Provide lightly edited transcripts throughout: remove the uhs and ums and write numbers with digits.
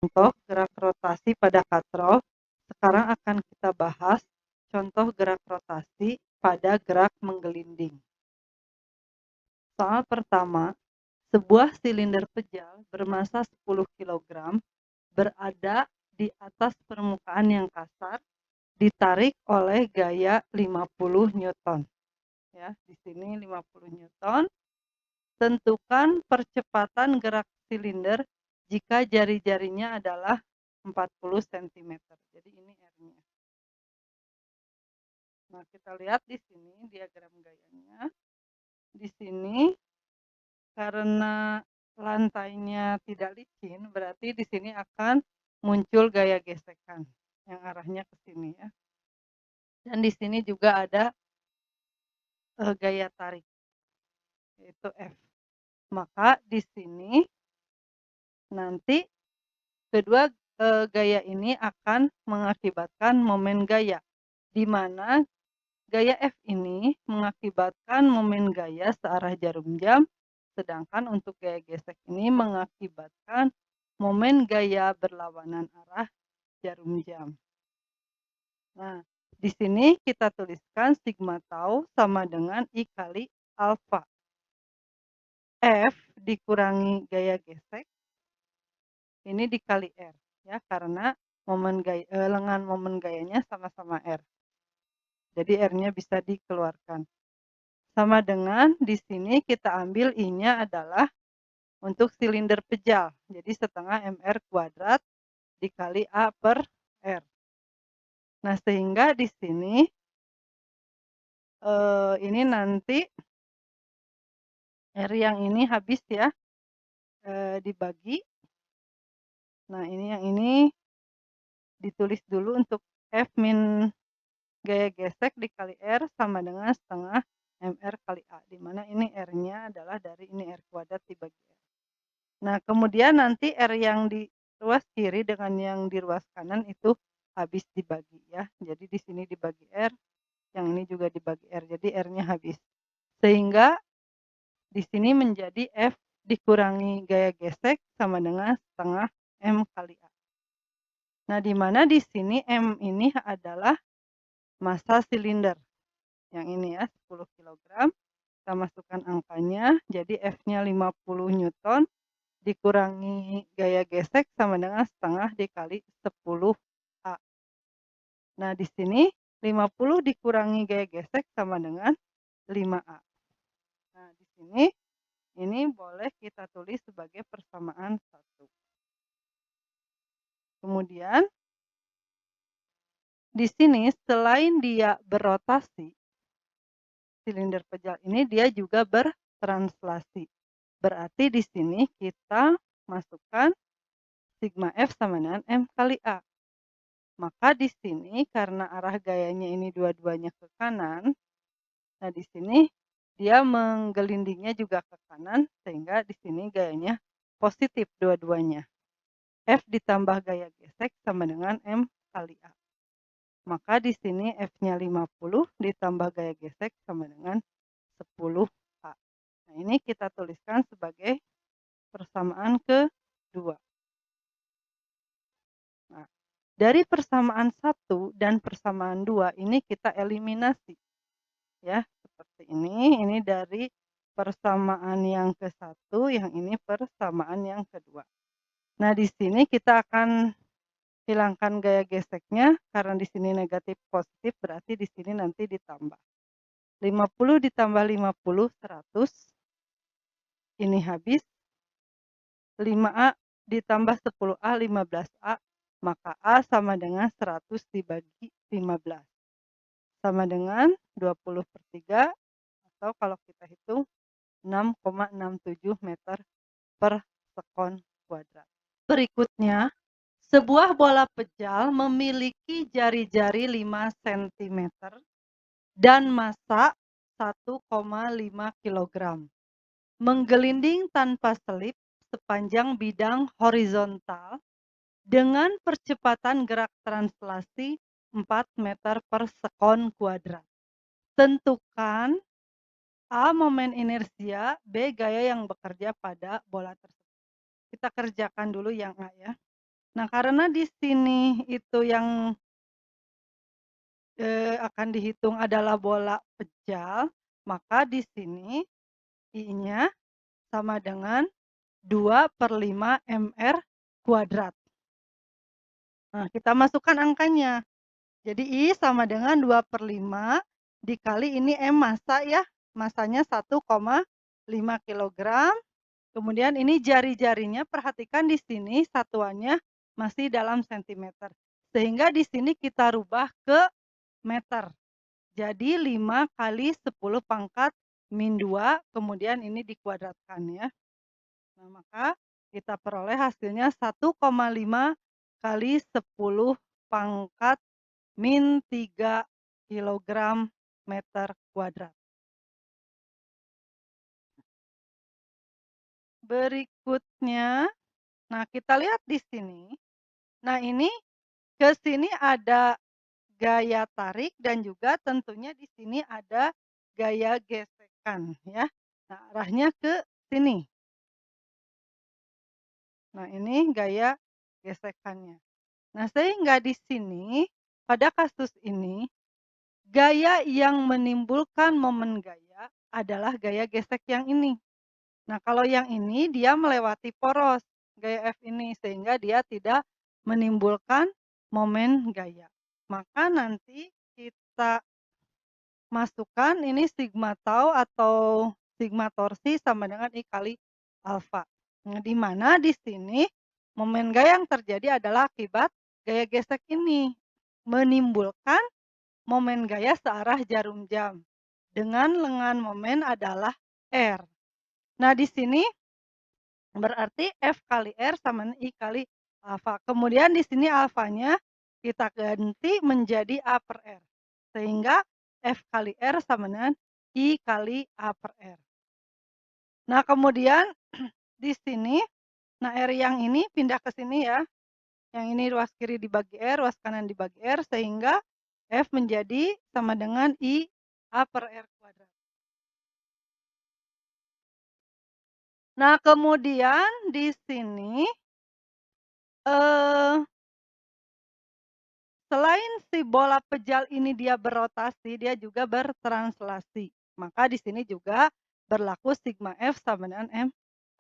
Contoh gerak rotasi pada katrol. Sekarang akan kita bahas contoh gerak rotasi pada gerak menggelinding. Soal pertama, sebuah silinder pejal bermasa 10 kg berada di atas permukaan yang kasar, ditarik oleh gaya 50 Newton. Ya, di sini 50 Newton. Tentukan percepatan gerak silinder jika jari-jarinya adalah 40 cm. Jadi ini R-nya. Nah, kita lihat di sini diagram gayanya. Di sini karena lantainya tidak licin, berarti di sini akan muncul gaya gesekan yang arahnya ke sini ya. Dan di sini juga ada gaya tarik, yaitu F. Maka di sini nanti kedua gaya ini akan mengakibatkan momen gaya, di mana gaya F ini mengakibatkan momen gaya searah jarum jam, sedangkan untuk gaya gesek ini mengakibatkan momen gaya berlawanan arah jarum jam. Nah, di sini kita tuliskan sigma tau sama dengan I kali alfa. F dikurangi gaya gesek, ini dikali R, ya, karena lengan momen gayanya sama-sama R. Jadi R-nya bisa dikeluarkan. Sama dengan di sini kita ambil I-nya adalah untuk silinder pejal. Jadi setengah MR kuadrat dikali A per R. Nah, sehingga di sini ini nanti R yang ini habis ya, dibagi. Nah, ini yang ini ditulis dulu untuk F min gaya gesek dikali R sama dengan setengah MR kali A, di mana ini R-nya adalah dari ini R kuadrat dibagi R. Nah, kemudian nanti R yang di ruas kiri dengan yang di ruas kanan itu habis dibagi ya. Jadi di sini dibagi R, yang ini juga dibagi R. Jadi R-nya habis. Sehingga di sini menjadi F dikurangi gaya gesek sama dengan setengah M kali A. Nah, di mana di sini M ini adalah massa silinder. Yang ini ya, 10 kg. Kita masukkan angkanya, jadi F-nya 50 Newton dikurangi gaya gesek sama dengan setengah dikali 10 A. Nah, di sini 50 dikurangi gaya gesek sama dengan 5A. Nah, di sini ini boleh kita tulis sebagai persamaan 1. Kemudian di sini selain dia berotasi, silinder pejal ini dia juga bertranslasi. Berarti di sini kita masukkan sigma F sama dengan M kali A. Maka di sini karena arah gayanya ini dua-duanya ke kanan, nah di sini dia menggelindingnya juga ke kanan, sehingga di sini gayanya positif dua-duanya. F ditambah gaya gesek sama dengan M kali A. Maka di sini F-nya 50 ditambah gaya gesek sama dengan 10A. Nah, ini kita tuliskan sebagai persamaan kedua. Nah, dari persamaan 1 dan persamaan 2 ini kita eliminasi. Ya, seperti ini dari persamaan yang ke-1, yang ini persamaan yang kedua. Nah, di sini kita akan hilangkan gaya geseknya, karena di sini negatif positif, berarti di sini nanti ditambah. 50 ditambah 50, 100. Ini habis. 5A ditambah 10A, 15A. Maka A sama dengan 100 dibagi 15. Sama dengan 20/3, atau kalau kita hitung 6,67 meter per sekon kuadrat. Berikutnya, sebuah bola pejal memiliki jari-jari 5 cm dan massa 1,5 kg. Menggelinding tanpa selip sepanjang bidang horizontal dengan percepatan gerak translasi 4 meter per sekon kuadrat. Tentukan A momen inersia, B gaya yang bekerja pada bola tersebut. Kita kerjakan dulu yang A ya. Nah, karena di sini itu yang, akan dihitung adalah bola pejal, maka di sini I-nya sama dengan 2/5 m². Nah, kita masukkan angkanya. Jadi I sama dengan 2/5 dikali ini M massa ya, massanya 1,5 kilogram. Kemudian ini jari-jarinya perhatikan di sini satuannya masih dalam sentimeter. Sehingga di sini kita rubah ke meter. Jadi 5 kali 10 pangkat min 2, kemudian ini dikuadratkan ya. Nah, maka kita peroleh hasilnya 1,5 kali 10 pangkat min 3 kilogram meter kuadrat. Berikutnya, nah kita lihat di sini. Nah, ini ke sini ada gaya tarik dan juga tentunya di sini ada gaya gesekan ya. Nah, arahnya ke sini. Nah, ini gaya gesekannya. Nah, sehingga di sini pada kasus ini gaya yang menimbulkan momen gaya adalah gaya gesek yang ini. Nah, kalau yang ini dia melewati poros gaya F ini sehingga dia tidak menimbulkan momen gaya. Maka nanti kita masukkan ini sigma tau atau sigma torsi sama dengan I kali alfa. Nah, di mana di sini momen gaya yang terjadi adalah akibat gaya gesek ini menimbulkan momen gaya searah jarum jam dengan lengan momen adalah R. Nah, di sini berarti F kali R sama dengan I kali alfa. Kemudian di sini alfanya kita ganti menjadi A per R. Sehingga F kali R sama dengan I kali A per R. Nah, kemudian di sini, nah R yang ini pindah ke sini ya. Yang ini ruas kiri dibagi R, ruas kanan dibagi R, sehingga F menjadi sama dengan I A per R kuadrat. Nah, kemudian di sini, eh, selain si bola pejal ini dia berotasi, dia juga bertranslasi. Maka di sini juga berlaku sigma F sama dengan M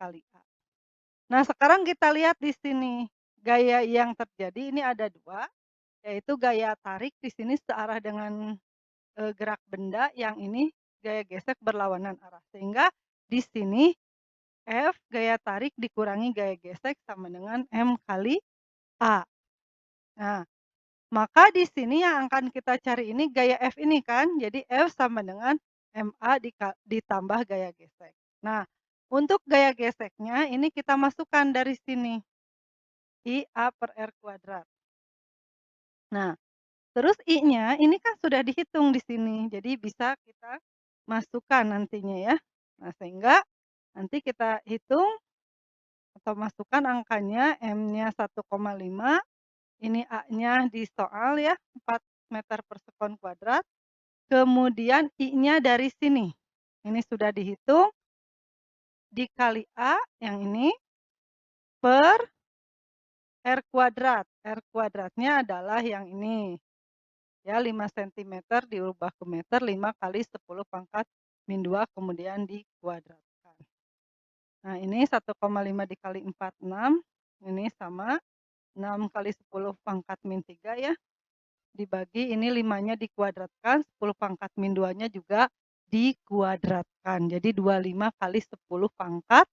kali A. Nah, sekarang kita lihat di sini, gaya yang terjadi ini ada 2, yaitu gaya tarik di sini searah dengan, gerak benda, yang ini gaya gesek berlawanan arah. Sehingga di sini F gaya tarik dikurangi gaya gesek sama dengan M kali A. Nah, maka di sini yang akan kita cari ini gaya F ini kan, jadi F sama dengan MA ditambah gaya gesek. Nah, untuk gaya geseknya ini kita masukkan dari sini, I A per R kuadrat. Nah, terus I-nya ini kan sudah dihitung di sini, jadi bisa kita masukkan nantinya ya. Nah, sehingga nanti kita hitung atau masukkan angkanya, M-nya 1,5, ini A-nya di soal ya, 4 meter per sekon kuadrat. Kemudian I-nya dari sini, ini sudah dihitung, dikali A yang ini, per R kuadrat. R kuadratnya adalah yang ini, ya 5 sentimeter diubah ke meter, 5 kali 10 pangkat min 2, kemudian dikuadratkan. Nah, ini 1,5 dikali 4, 6, ini sama 6 kali 10 pangkat min 3 ya, dibagi ini 5-nya dikuadratkan, 10 pangkat min 2-nya juga dikuadratkan. Jadi 25 kali 10 pangkat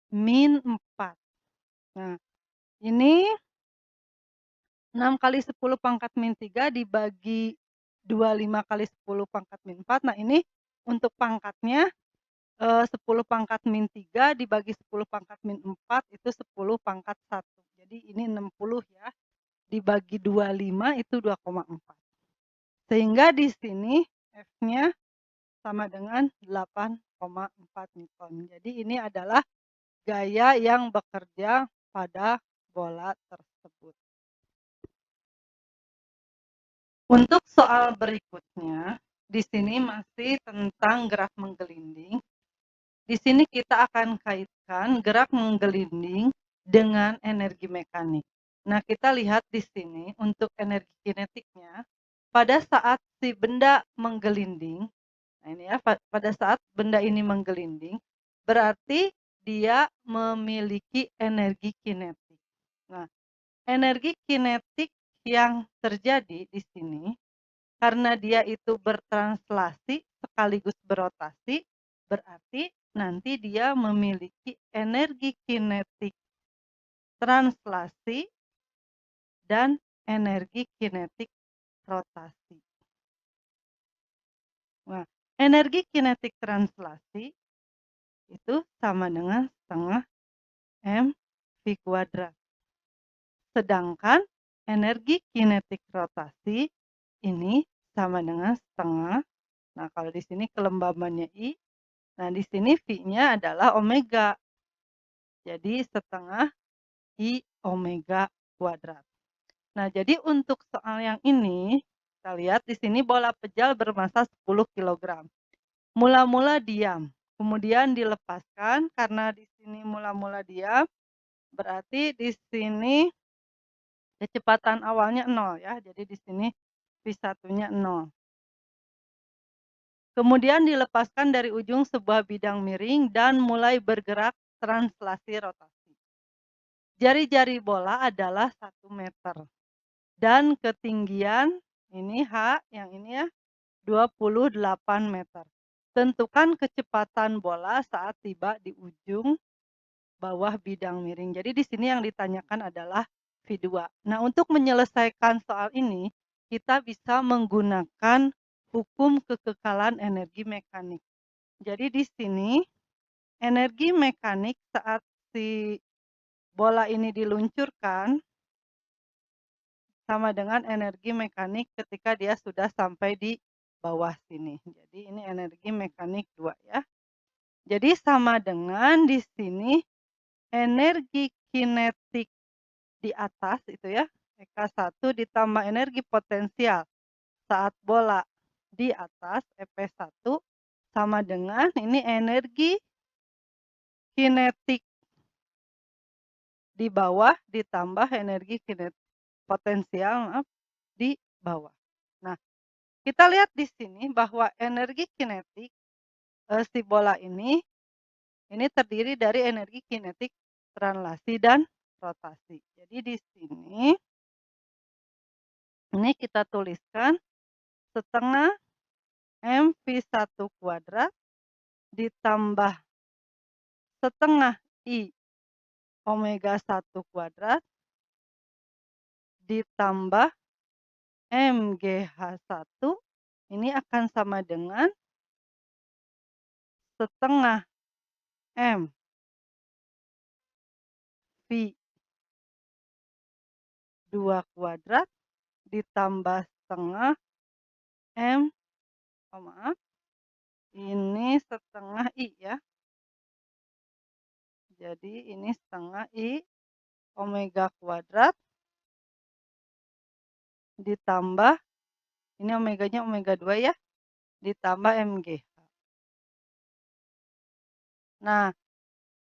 min 4. Nah, ini 6 kali 10 pangkat min 3 dibagi 25 kali 10 pangkat min 4. Nah, ini untuk pangkatnya, 10 pangkat min 3 dibagi 10 pangkat min 4 itu 10 pangkat 1. Jadi ini 60 ya, dibagi 25 itu 2,4. Sehingga di sini F-nya sama dengan 8,4 Newton. Jadi ini adalah gaya yang bekerja pada bola tersebut. Untuk soal berikutnya, di sini masih tentang gerak menggelinding. Di sini kita akan kaitkan gerak menggelinding dengan energi mekanik. Nah, kita lihat di sini untuk energi kinetiknya, pada saat si benda menggelinding, nah ini ya, pada saat benda ini menggelinding, berarti dia memiliki energi kinetik. Nah, energi kinetik yang terjadi di sini, karena dia itu bertranslasi sekaligus berotasi, berarti nanti dia memiliki energi kinetik translasi dan energi kinetik rotasi. Nah, energi kinetik translasi itu sama dengan setengah mv kuadrat. Sedangkan energi kinetik rotasi ini sama dengan setengah. Nah, kalau di sini kelembabannya I. Nah, di sini V-nya adalah omega. Jadi setengah I omega kuadrat. Nah, jadi untuk soal yang ini, kita lihat di sini bola pejal bermasa 10 kg. Mula-mula diam, kemudian dilepaskan karena di sini mula-mula diam, berarti di sini kecepatan awalnya 0 ya. Jadi di sini V1-nya 0. Kemudian dilepaskan dari ujung sebuah bidang miring dan mulai bergerak translasi rotasi. Jari-jari bola adalah 1 meter. Dan ketinggian ini H, yang ini ya, 28 meter. Tentukan kecepatan bola saat tiba di ujung bawah bidang miring. Jadi di sini yang ditanyakan adalah V2. Nah, untuk menyelesaikan soal ini, kita bisa menggunakan hukum kekekalan energi mekanik. Jadi di sini energi mekanik saat si bola ini diluncurkan sama dengan energi mekanik ketika dia sudah sampai di bawah sini. Jadi ini energi mekanik 2 ya. Jadi sama dengan di sini energi kinetik di atas itu ya, EK1 ditambah energi potensial saat bola di atas EP1 sama dengan ini energi kinetik di bawah ditambah energi kinetik potensial, maaf, di bawah. Nah, kita lihat di sini bahwa energi kinetik si bola ini terdiri dari energi kinetik translasi dan rotasi. Jadi di sini ini kita tuliskan setengah mv1 kuadrat ditambah setengah I omega 1 kuadrat ditambah MGH1 ini akan sama dengan setengah M V2 kuadrat ditambah setengah M, oh maaf, ini setengah I ya. Jadi ini setengah I omega kuadrat ditambah, ini omeganya omega 2 ya, ditambah MG. Nah,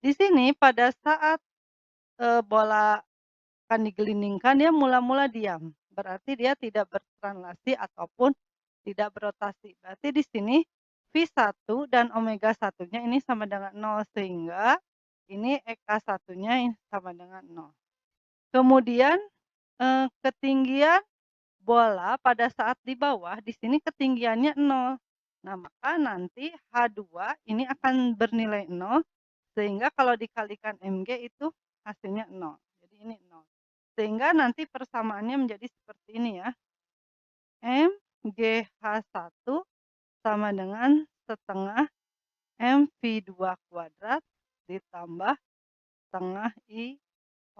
di sini pada saat bola akan digelindingkan dia mula-mula diam, berarti dia tidak bertranslasi ataupun tidak berotasi. Berarti di sini V1 dan omega 1-nya ini sama dengan 0 sehingga ini EK1-nya sama dengan 0. Kemudian ketinggian bola pada saat di bawah di sini ketinggiannya 0. Nah, maka nanti H2 ini akan bernilai 0 sehingga kalau dikalikan MG itu hasilnya 0. Jadi ini 0. Sehingga nanti persamaannya menjadi seperti ini ya. MGH1 sama dengan setengah MV2 kuadrat ditambah setengah I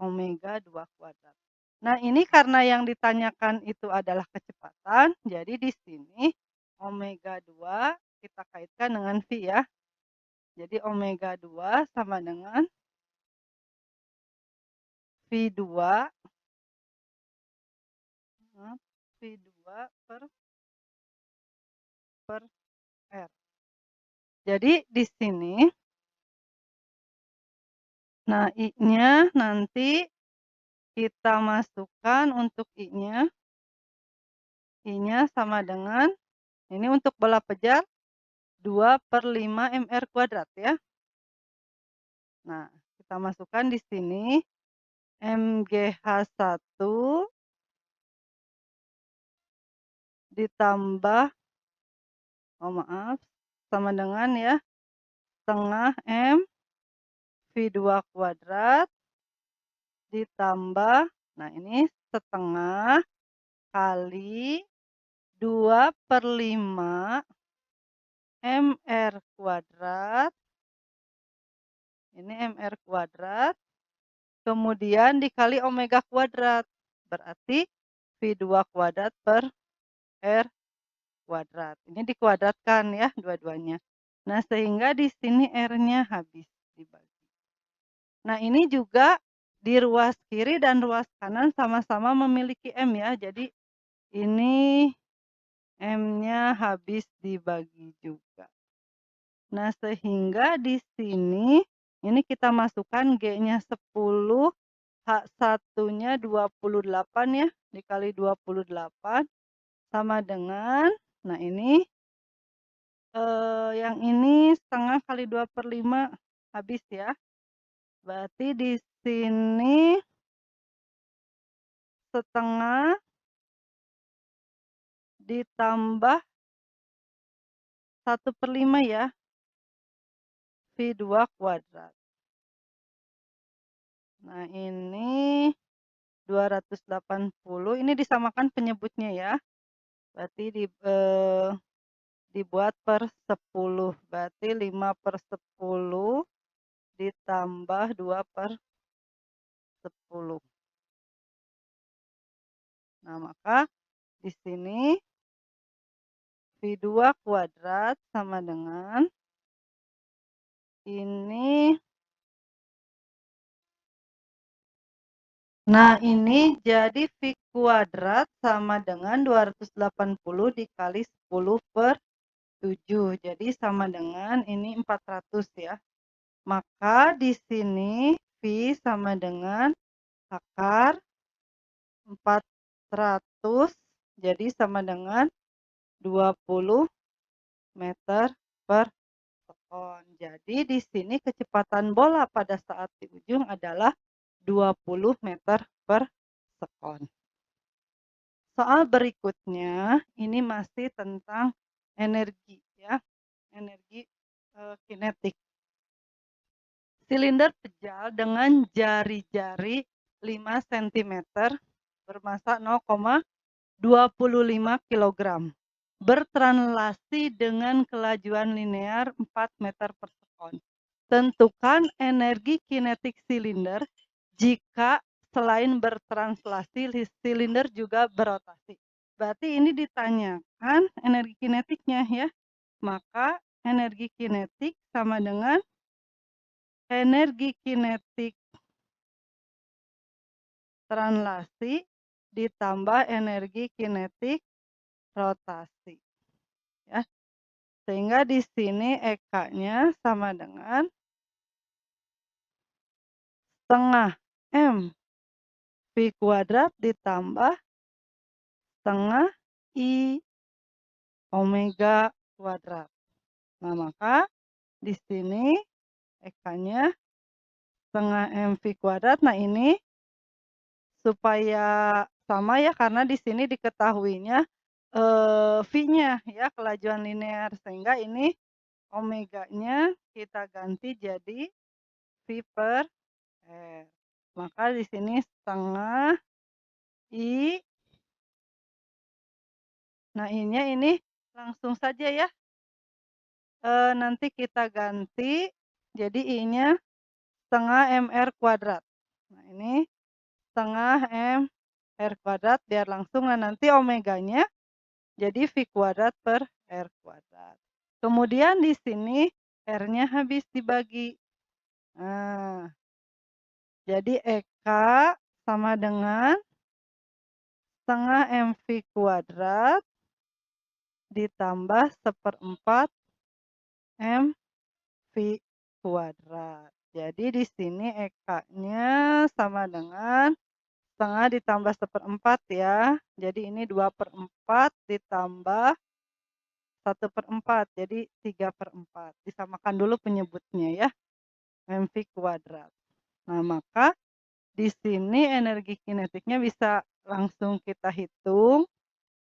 omega 2 kuadrat. Nah, ini karena yang ditanyakan itu adalah kecepatan, jadi di sini omega 2 kita kaitkan dengan V ya. Jadi omega 2 sama dengan V2 V2 per R. Jadi di sini, nah I-nya nanti kita masukkan untuk I-nya sama dengan, ini untuk bola pejar 2/5 m², ya. Nah, kita masukkan di sini MgH1 ditambah, oh maaf, sama dengan ya, setengah M V2² ditambah, nah ini setengah kali 2/5 m², ini m², kemudian dikali omega², berarti V2² per R². Ini dikuadratkan ya dua-duanya. Nah, sehingga di sini R-nya habis dibagi. Nah, ini juga di ruas kiri dan ruas kanan sama-sama memiliki M ya. Jadi ini M-nya habis dibagi juga. Nah, sehingga di sini ini kita masukkan G-nya 10, H1-nya 28 ya, dikali 28 sama dengan, nah ini yang ini setengah kali 2/5 habis ya. Berarti di sini setengah ditambah 1/5 ya, V2². Nah, ini 280, ini disamakan penyebutnya ya. Berarti dibuat per 10, berarti 5/10 ditambah 2/10. Nah, maka di sini V2² sama dengan ini. Nah, ini jadi V² sama dengan 280 dikali 10/7. Jadi sama dengan ini 400 ya. Maka di sini V sama dengan akar 400, jadi sama dengan 20 meter per sekon. Jadi di sini kecepatan bola pada saat di ujung adalah 20 meter per sekon. Soal berikutnya ini masih tentang energi ya, energi kinetik. Silinder pejal dengan jari-jari 5 cm bermassa 0,25 kg bertranslasi dengan kelajuan linear 4 meter per sekon. Tentukan energi kinetik silinder jika selain bertranslasi, silinder juga berotasi. Berarti ini ditanyakan energi kinetiknya ya. Maka energi kinetik sama dengan energi kinetik translasi ditambah energi kinetik rotasi. Ya. Sehingga di sini EK-nya sama dengan setengah M V² ditambah setengah I omega². Nah, maka di sini EK-nya setengah M V². Nah, ini supaya sama ya, karena di sini diketahuinya V-nya ya, kelajuan linear, sehingga ini omeganya kita ganti jadi V per R. Maka di sini setengah I. Nah, ini langsung saja ya. Nanti kita ganti jadi I-nya setengah mR². Nah, ini setengah mR² biar langsung. Nah, nanti omeganya jadi V² per R². Kemudian di sini R-nya habis dibagi. Nah, jadi EK sama dengan setengah mV² ditambah 1/4 mV². Jadi di sini EK-nya sama dengan 2,5 ditambah 1/4 ya. Jadi ini 2/4 ditambah 1/4, jadi 3/4. Disamakan dulu penyebutnya ya, mv kuadrat. Nah, maka di sini energi kinetiknya bisa langsung kita hitung.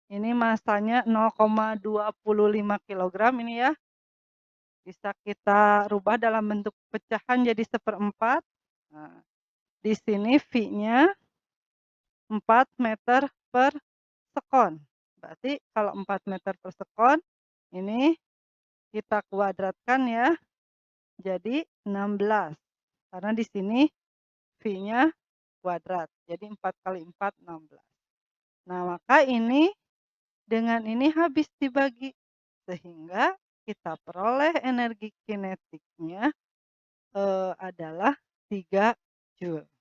Ini masanya 0,25 kilogram ini ya. Bisa kita rubah dalam bentuk pecahan jadi 1/4. Nah, di sini V-nya 4 meter per sekon. Berarti kalau 4 meter per sekon, ini kita kuadratkan ya, jadi 16. Karena di sini V-nya kuadrat, jadi 4 kali 4, 16. Nah, maka ini dengan ini habis dibagi, sehingga kita peroleh energi kinetiknya adalah 3 Joule.